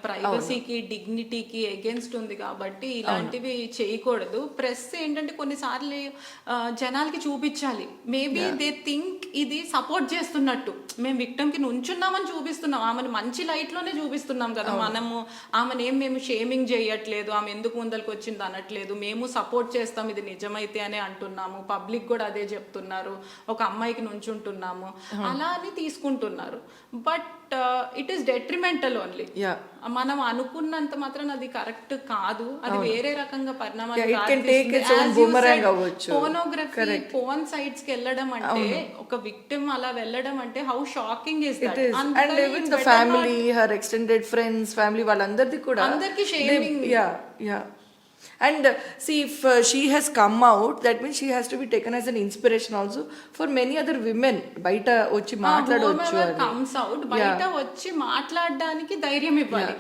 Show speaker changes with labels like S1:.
S1: ప్రైవసీకి డిగ్నిటీకి against ఉంది కాబట్టి ఇలాంటివి చేయకూడదు. ప్రెస్ ఏంటంటే కొన్నిసార్లు జనాలకి చూపించాలి. మేబీ దే థింక్ ఇది సపోర్ట్ చేస్తున్నట్టు, మేము విక్టమ్ కి నుంచున్నామని చూపిస్తున్నాం, ఆమెను మంచి లైట్ లోనే చూపిస్తున్నాం కదా మనము. ఆమెను మేము షేమింగ్ చేయట్లేదు, ఆమె ఎందుకు ముందరికి వచ్చింది అనట్లేదు, మేము సపోర్ట్ చేస్తాం ఇది నిజమైతే అని అంటున్నాము. పబ్లిక్ కూడా అదే చెప్తున్నారు, ఒక అమ్మాయికి నుంచుంటున్నాము అలా అని తీసుకుంటున్నారు. But it is detrimental only. మనం అనుకున్నంత మాత్రం అది కరెక్ట్ కాదు, అది వేరే రకంగా పరిణామాలు. పోనోగ్రఫీ పోన్ సైట్స్ కి వెళ్ళడం అంటే, ఒక విక్టిమ్ అలా వెళ్ళడం అంటే how shocking is that.
S2: And even the family, her extended friends, family వాళ్ళందరిది కూడా
S1: అందరికి shaming.
S2: And see, if she has come out, that means she has to be taken as an inspiration also for many other women. బయట వచ్చి మాట్లాడవచ్చు,
S1: comes out, బయట వచ్చి మాట్లాడడానికి ధైర్యం ఇవ్వాలి.